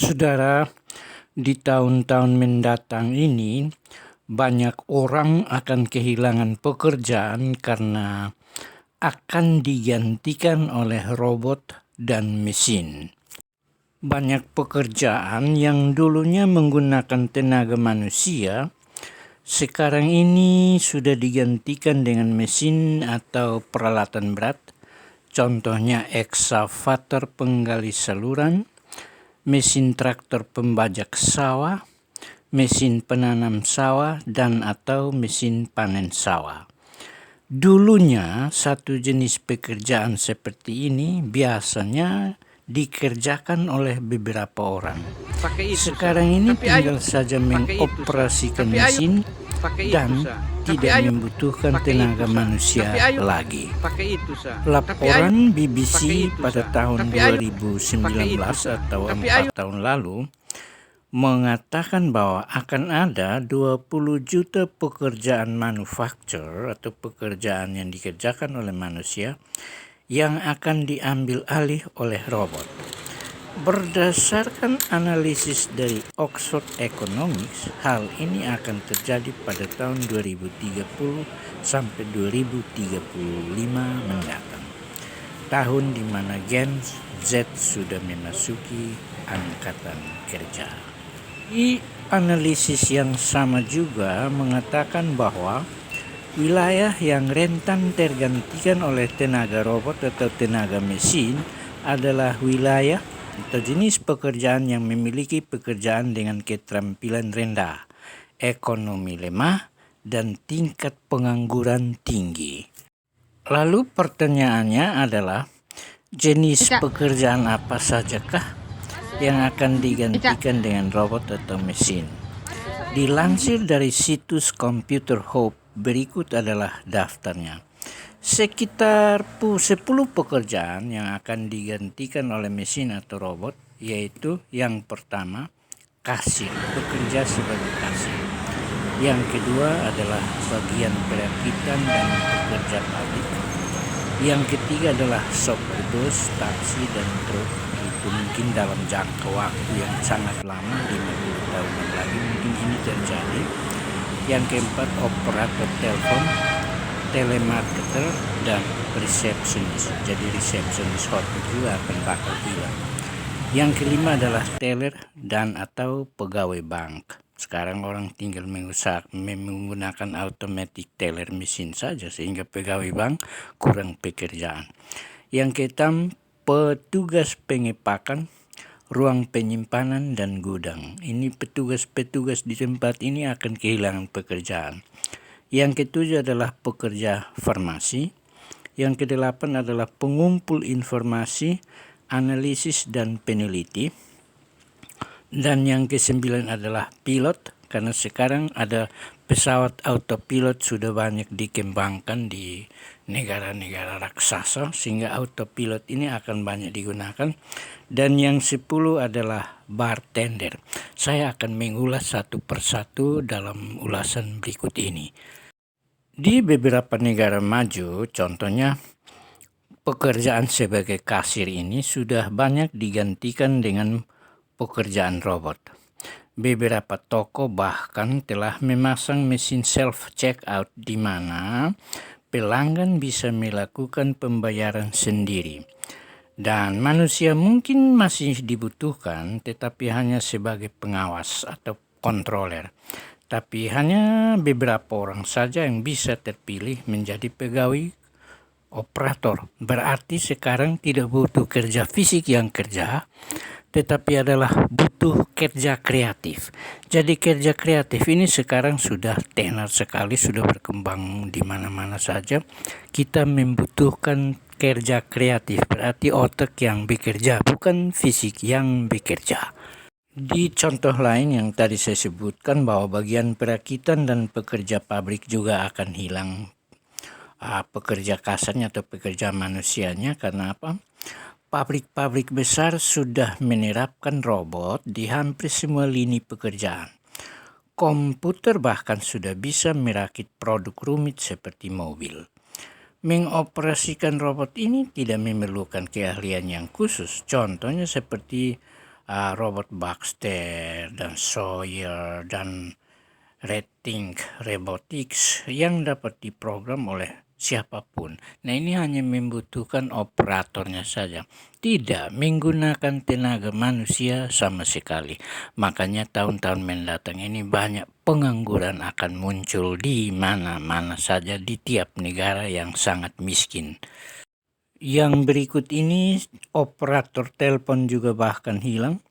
Saudara, di tahun-tahun mendatang ini banyak orang akan kehilangan pekerjaan karena akan digantikan oleh robot dan mesin. Banyak pekerjaan yang dulunya menggunakan tenaga manusia sekarang ini sudah digantikan dengan mesin atau peralatan berat. Contohnya ekskavator penggali saluran, mesin traktor pembajak sawah, mesin penanam sawah, dan atau mesin panen sawah. Dulunya satu jenis pekerjaan seperti ini biasanya dikerjakan oleh beberapa orang. Sekarang ini tinggal saja mengoperasikan mesin dan tidak membutuhkan tenaga manusia lagi. Laporan BBC pada tahun 2019 atau 4 tahun lalu mengatakan bahwa akan ada 20 juta pekerjaan manufaktur atau pekerjaan yang dikerjakan oleh manusia yang akan diambil alih oleh robot. Berdasarkan analisis dari Oxford Economics, hal ini akan terjadi pada tahun 2030 sampai 2035 mendatang. Tahun di mana Gen Z sudah memasuki angkatan kerja. Di analisis yang sama juga mengatakan bahwa wilayah yang rentan tergantikan oleh tenaga robot atau tenaga mesin adalah wilayah atau jenis pekerjaan yang memiliki pekerjaan dengan keterampilan rendah, ekonomi lemah, dan tingkat pengangguran tinggi. Lalu pertanyaannya adalah, jenis pekerjaan apa sajakah yang akan digantikan dengan robot atau mesin? Dilansir dari situs Computer Hope, berikut adalah daftarnya. Sekitar 10 pekerjaan yang akan digantikan oleh mesin atau robot, yaitu yang pertama, kasir, bekerja sebagai kasir. Yang kedua adalah bagian perakitan dan pekerja pabrik. Yang ketiga adalah sopir bus, taksi, dan truk. Itu mungkin dalam jangka waktu yang sangat lama, 50 tahunan lagi mungkin ini terjadi. Yang keempat, operator telepon, telemarketer, dan resepsionis. Jadi resepsionis hotel juga akan bakal hilang. Yang kelima adalah teller dan atau pegawai bank. Sekarang orang tinggal menggunakan automatic teller mesin saja sehingga pegawai bank kurang pekerjaan. Yang keenam, petugas pengepakan, ruang penyimpanan, dan gudang. Ini petugas-petugas di tempat ini akan kehilangan pekerjaan. Yang ketujuh adalah pekerja farmasi. Yang kedelapan adalah pengumpul informasi, analisis, dan peneliti. Dan yang kesembilan adalah pilot, karena sekarang ada pesawat autopilot sudah banyak dikembangkan di negara-negara raksasa, sehingga autopilot ini akan banyak digunakan. Dan yang 10 adalah bartender. Saya akan mengulas satu persatu dalam ulasan berikut ini. Di beberapa negara maju, contohnya pekerjaan sebagai kasir ini sudah banyak digantikan dengan pekerjaan robot. Beberapa toko bahkan telah memasang mesin self-checkout di mana pelanggan bisa melakukan pembayaran sendiri. Dan manusia mungkin masih dibutuhkan, tetapi hanya sebagai pengawas atau controller. Tapi hanya beberapa orang saja yang bisa terpilih menjadi pegawai operator. Berarti sekarang tidak butuh kerja fisik yang kerja, tetapi adalah butuh kerja kreatif. Jadi kerja kreatif ini sekarang sudah tenar sekali, sudah berkembang di mana-mana saja. Kita membutuhkan kerja kreatif, berarti otak yang bekerja, bukan fisik yang bekerja. Di contoh lain yang tadi saya sebutkan bahwa bagian perakitan dan pekerja pabrik juga akan hilang pekerja kasarnya atau pekerja manusianya. Karena apa? Pabrik-pabrik besar sudah menerapkan robot di hampir semua lini pekerjaan. Komputer bahkan sudah bisa merakit produk rumit seperti mobil. Mengoperasikan robot ini tidak memerlukan keahlian yang khusus. Contohnya seperti robot Baxter dan Sawyer dan Rating Robotics yang dapat diprogram oleh siapapun. Nah, ini hanya membutuhkan operatornya saja, tidak menggunakan tenaga manusia sama sekali. Makanya tahun-tahun mendatang ini banyak pengangguran akan muncul di mana-mana saja di tiap negara yang sangat miskin. Yang berikut ini operator telepon juga bahkan hilang,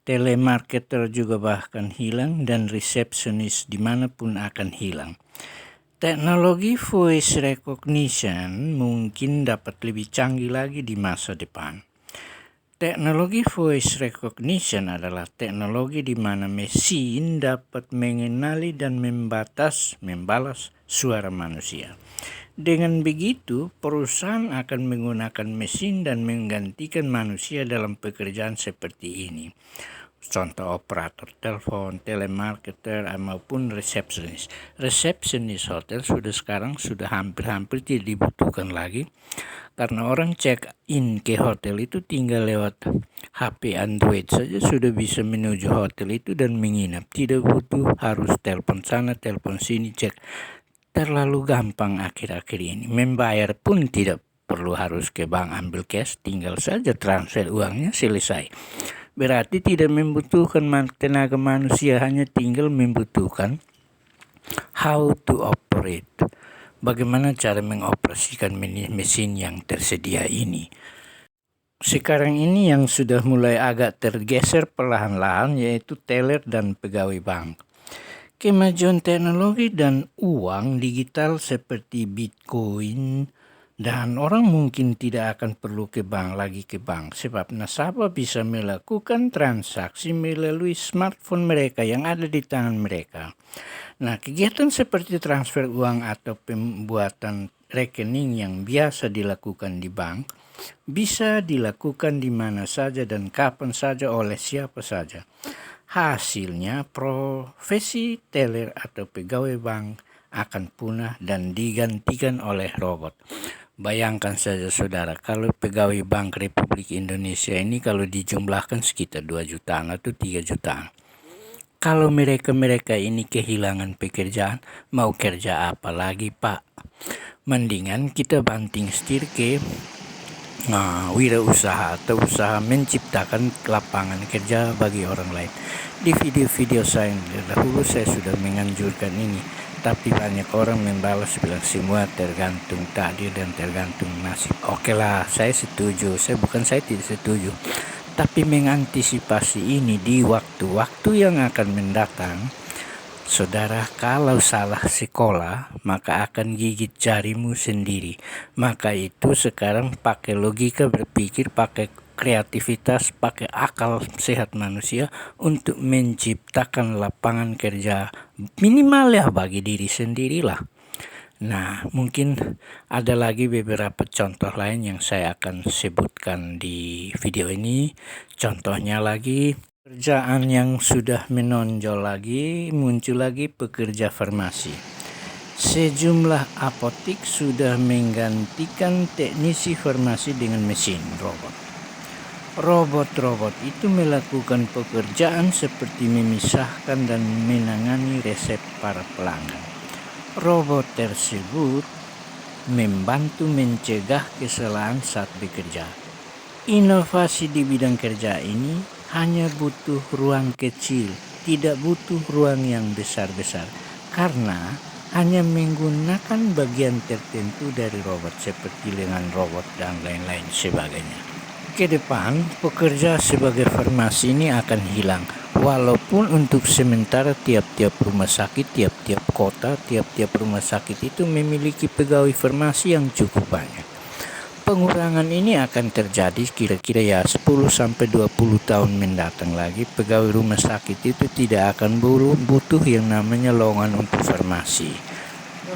telemarketer juga bahkan hilang, dan resepsionis dimanapun akan hilang. Teknologi voice recognition mungkin dapat lebih canggih lagi di masa depan. Teknologi voice recognition adalah teknologi di mana mesin dapat mengenali dan membalas suara manusia. Dengan begitu, perusahaan akan menggunakan mesin dan menggantikan manusia dalam pekerjaan seperti ini. Contoh operator telepon, telemarketer, maupun resepsionis. Resepsionis hotel sekarang sudah hampir tidak dibutuhkan lagi, karena orang check in ke hotel itu tinggal lewat HP Android saja sudah bisa menuju hotel itu dan menginap. Tidak butuh harus telepon sana, telepon sini, cek. Terlalu gampang akhir-akhir ini. Membayar pun tidak perlu harus ke bank ambil cash, tinggal saja transfer uangnya, selesai. Berarti tidak membutuhkan tenaga manusia, hanya tinggal membutuhkan how to operate. Bagaimana cara mengoperasikan mesin yang tersedia ini. Sekarang ini yang sudah mulai agak tergeser perlahan-lahan yaitu teller dan pegawai bank. Kemajuan teknologi dan uang digital seperti Bitcoin, dan orang mungkin tidak akan perlu ke bank sebab nasabah bisa melakukan transaksi melalui smartphone mereka yang ada di tangan mereka. Nah, kegiatan seperti transfer uang atau pembuatan rekening yang biasa dilakukan di bank bisa dilakukan di mana saja dan kapan saja oleh siapa saja. Hasilnya, profesi teller atau pegawai bank akan punah dan digantikan oleh robot. Bayangkan saja saudara, kalau pegawai Bank Republik Indonesia ini kalau dijumlahkan sekitar 2 jutaan atau 3 jutaan. Kalau mereka ini kehilangan pekerjaan, mau kerja apa lagi Pak? Mendingan kita banting setir ke wirausaha atau usaha menciptakan lapangan kerja bagi orang lain. Di video-video saya dahulu saya sudah menganjurkan ini, tapi banyak orang membalas bilang semua tergantung takdir dan tergantung nasib. Oke lah, saya setuju. Saya tidak setuju. Tapi mengantisipasi ini di waktu-waktu yang akan mendatang, saudara, kalau salah sekolah, maka akan gigit jarimu sendiri. Maka itu sekarang pakai logika berpikir, pakai kreativitas, pakai akal sehat manusia untuk menciptakan lapangan kerja minimal ya bagi diri sendirilah. Nah, mungkin ada lagi beberapa contoh lain yang saya akan sebutkan di video ini. Contohnya lagi, pekerjaan yang sudah menonjol lagi, muncul lagi pekerja farmasi. Sejumlah apotek sudah menggantikan teknisi farmasi dengan mesin robot. Robot-robot itu melakukan pekerjaan seperti memisahkan dan menangani resep para pelanggan. Robot tersebut membantu mencegah kesalahan saat bekerja. Inovasi di bidang kerja ini hanya butuh ruang kecil, tidak butuh ruang yang besar-besar, karena hanya menggunakan bagian tertentu dari robot seperti lengan robot dan lain-lain sebagainya. Ke depan, pekerja sebagai farmasi ini akan hilang, walaupun untuk sementara tiap-tiap rumah sakit, tiap-tiap kota, tiap-tiap rumah sakit itu memiliki pegawai farmasi yang cukup banyak. Pengurangan ini akan terjadi kira-kira 10-20 tahun mendatang lagi. Pegawai rumah sakit itu tidak akan butuh yang namanya lowongan untuk farmasi.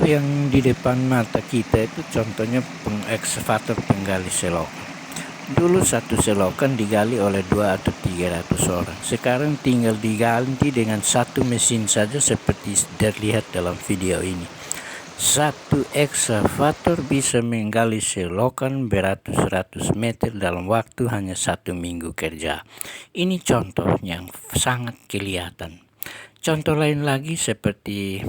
Yang di depan mata kita itu contohnya ekskavator penggali selokan. Dulu satu selokan digali oleh 200 atau 300 orang. Sekarang tinggal diganti dengan satu mesin saja seperti terlihat dalam video ini. Satu ekskavator bisa menggali selokan beratus-ratus meter dalam waktu hanya 1 minggu kerja. Ini contoh yang sangat kelihatan. Contoh lain lagi seperti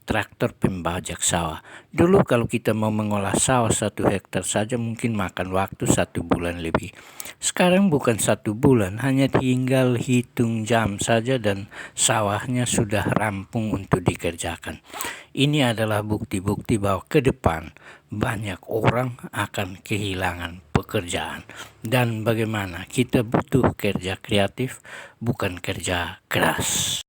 traktor pembajak sawah. Dulu kalau kita mau mengolah sawah 1 hektar saja mungkin makan waktu 1 bulan lebih. Sekarang bukan 1 bulan, hanya tinggal hitung jam saja dan sawahnya sudah rampung untuk dikerjakan. Ini adalah bukti-bukti bahwa ke depan banyak orang akan kehilangan pekerjaan. Dan bagaimana kita butuh kerja kreatif, bukan kerja keras.